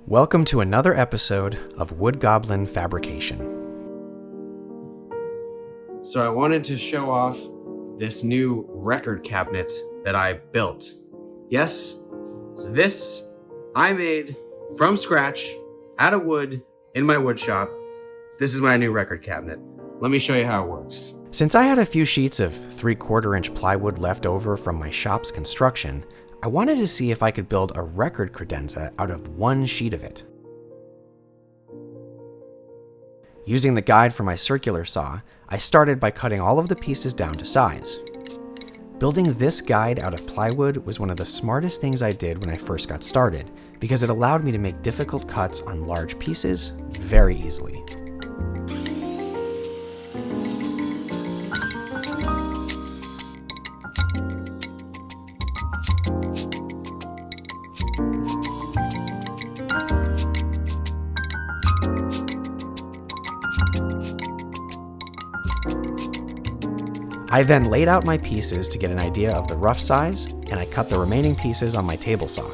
Welcome to another episode of Wood Goblin Fabrication. So I wanted to show off this new record cabinet that I built. Yes, this I made from scratch out of wood in my wood shop. This is my new record cabinet. Let me show you how it works. Since I had a few sheets of 3/4 inch plywood left over from my shop's construction, I wanted to see if I could build a record credenza out of one sheet of it. Using the guide for my circular saw, I started by cutting all of the pieces down to size. Building this guide out of plywood was one of the smartest things I did when I first got started, because it allowed me to make difficult cuts on large pieces very easily. I then laid out my pieces to get an idea of the rough size, and I cut the remaining pieces on my table saw.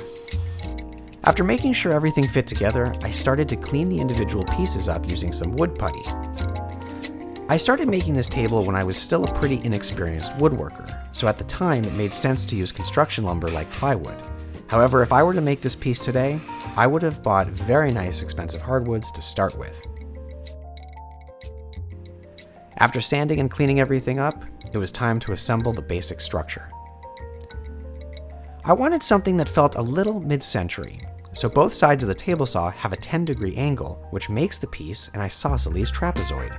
After making sure everything fit together, I started to clean the individual pieces up using some wood putty. I started making this table when I was still a pretty inexperienced woodworker, so at the time it made sense to use construction lumber like plywood. However, if I were to make this piece today, I would have bought very nice expensive hardwoods to start with. After sanding and cleaning everything up, it was time to assemble the basic structure. I wanted something that felt a little mid-century, so both sides of the table saw have a 10-degree angle, which makes the piece an isosceles trapezoid.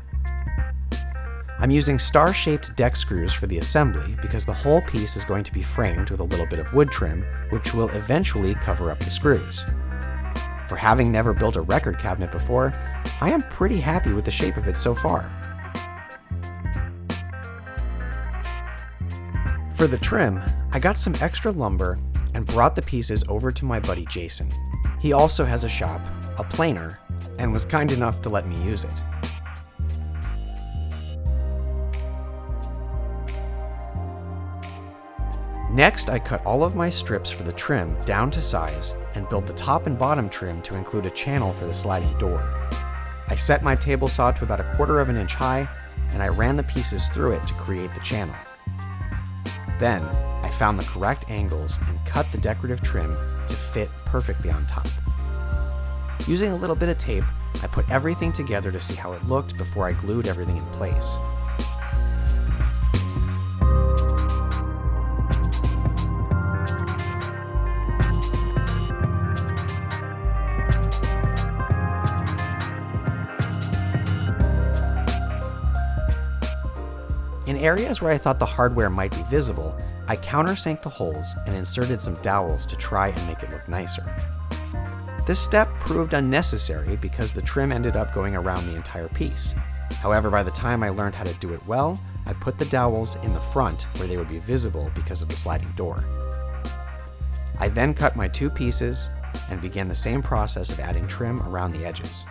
I'm using star-shaped deck screws for the assembly because the whole piece is going to be framed with a little bit of wood trim, which will eventually cover up the screws. For having never built a record cabinet before, I am pretty happy with the shape of it so far. For the trim, I got some extra lumber and brought the pieces over to my buddy Jason. He also has a shop, a planer, and was kind enough to let me use it. Next, I cut all of my strips for the trim down to size and built the top and bottom trim to include a channel for the sliding door. I set my table saw to about 1/4 inch high, and I ran the pieces through it to create the channel. Then, I found the correct angles and cut the decorative trim to fit perfectly on top. Using a little bit of tape, I put everything together to see how it looked before I glued everything in place. In areas where I thought the hardware might be visible, I countersank the holes and inserted some dowels to try and make it look nicer. This step proved unnecessary because the trim ended up going around the entire piece. However, by the time I learned how to do it well, I put the dowels in the front where they would be visible because of the sliding door. I then cut my 2 pieces and began the same process of adding trim around the edges.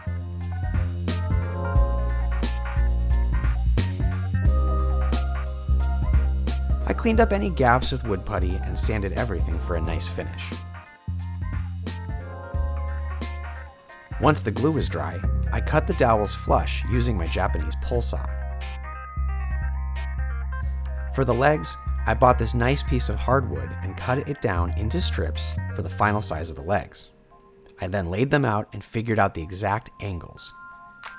I cleaned up any gaps with wood putty and sanded everything for a nice finish. Once the glue was dry, I cut the dowels flush using my Japanese pole saw. For the legs, I bought this nice piece of hardwood and cut it down into strips for the final size of the legs. I then laid them out and figured out the exact angles.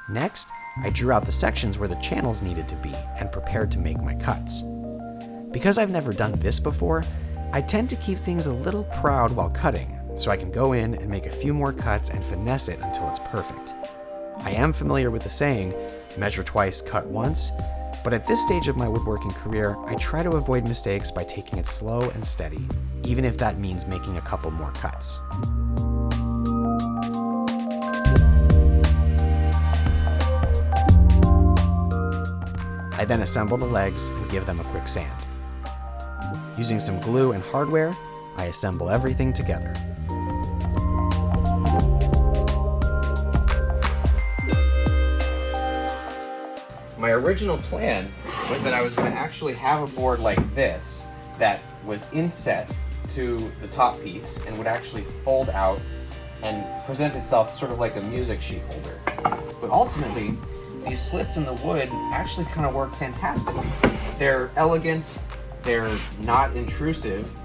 Next, I drew out the sections where the channels needed to be and prepared to make my cuts. Because I've never done this before, I tend to keep things a little proud while cutting, so I can go in and make a few more cuts and finesse it until it's perfect. I am familiar with the saying, measure twice, cut once, but at this stage of my woodworking career, I try to avoid mistakes by taking it slow and steady, even if that means making a couple more cuts. I then assemble the legs and give them a quick sand. Using some glue and hardware, I assemble everything together. My original plan was that I was going to actually have a board like this that was inset to the top piece and would actually fold out and present itself sort of like a music sheet holder. But ultimately, these slits in the wood actually kind of work fantastically. They're elegant, they're not intrusive,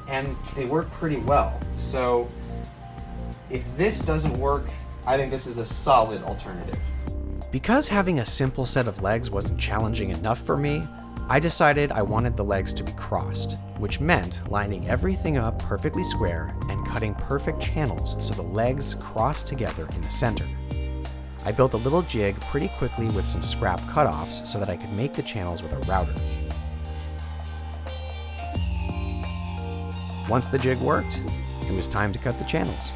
and they work pretty well. So if this doesn't work, I think this is a solid alternative. Because having a simple set of legs wasn't challenging enough for me, I decided I wanted the legs to be crossed, which meant lining everything up perfectly square and cutting perfect channels so the legs crossed together in the center. I built a little jig pretty quickly with some scrap cutoffs so that I could make the channels with a router. Once the jig worked, it was time to cut the channels.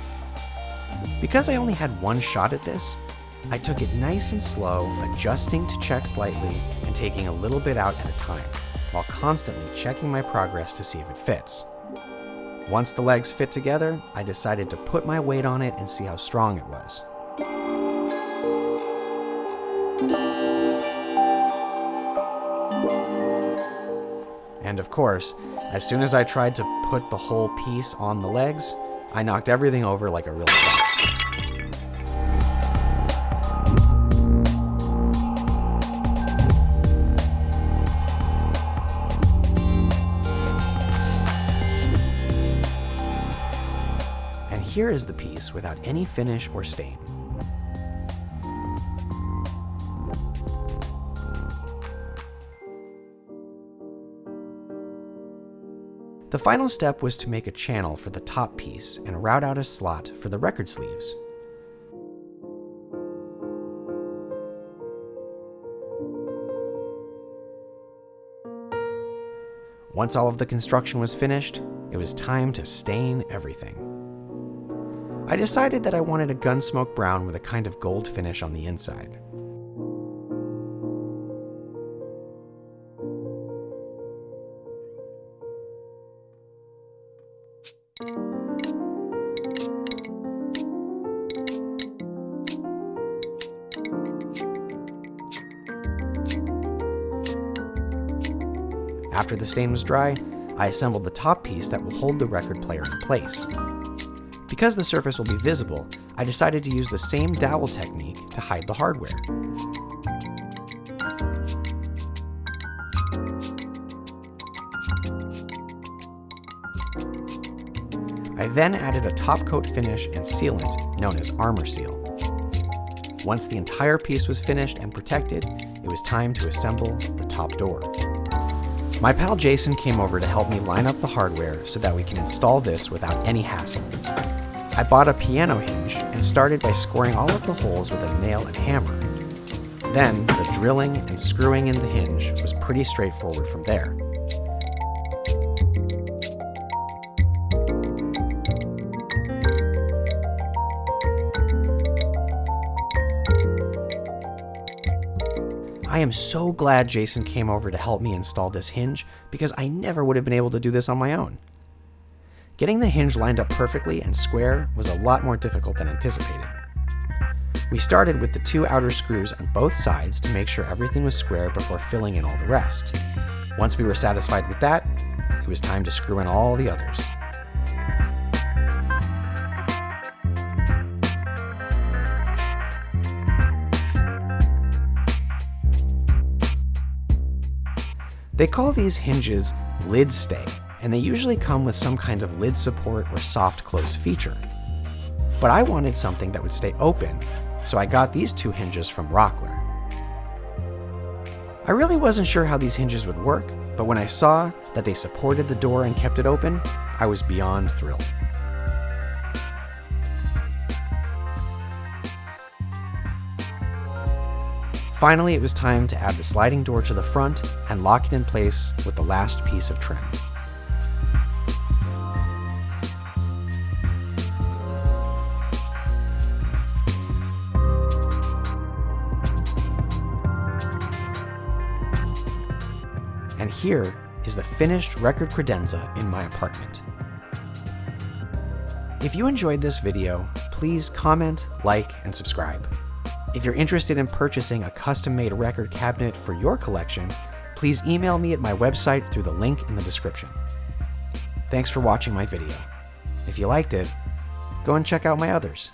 Because I only had one shot at this, I took it nice and slow, adjusting to check slightly and taking a little bit out at a time, while constantly checking my progress to see if it fits. Once the legs fit together, I decided to put my weight on it and see how strong it was. And of course, as soon as I tried to put the whole piece on the legs, I knocked everything over like a real boss. And here is the piece without any finish or stain. The final step was to make a channel for the top piece and route out a slot for the record sleeves. Once all of the construction was finished, it was time to stain everything. I decided that I wanted a gunsmoke brown with a kind of gold finish on the inside. After the stain was dry, I assembled the top piece that will hold the record player in place. Because the surface will be visible, I decided to use the same dowel technique to hide the hardware. I then added a top coat finish and sealant known as armor seal. Once the entire piece was finished and protected, it was time to assemble the top door. My pal Jason came over to help me line up the hardware so that we can install this without any hassle. I bought a piano hinge and started by scoring all of the holes with a nail and hammer. Then, the drilling and screwing in the hinge was pretty straightforward from there. I am so glad Jason came over to help me install this hinge because I never would have been able to do this on my own. Getting the hinge lined up perfectly and square was a lot more difficult than anticipated. We started with the 2 outer screws on both sides to make sure everything was square before filling in all the rest. Once we were satisfied with that, it was time to screw in all the others. They call these hinges lid stay, and they usually come with some kind of lid support or soft close feature. But I wanted something that would stay open, so I got these 2 hinges from Rockler. I really wasn't sure how these hinges would work, but when I saw that they supported the door and kept it open, I was beyond thrilled. Finally, it was time to add the sliding door to the front and lock it in place with the last piece of trim. And here is the finished record credenza in my apartment. If you enjoyed this video, please comment, like, and subscribe. If you're interested in purchasing a custom-made record cabinet for your collection, please email me at my website through the link in the description. Thanks for watching my video. If you liked it, go and check out my others.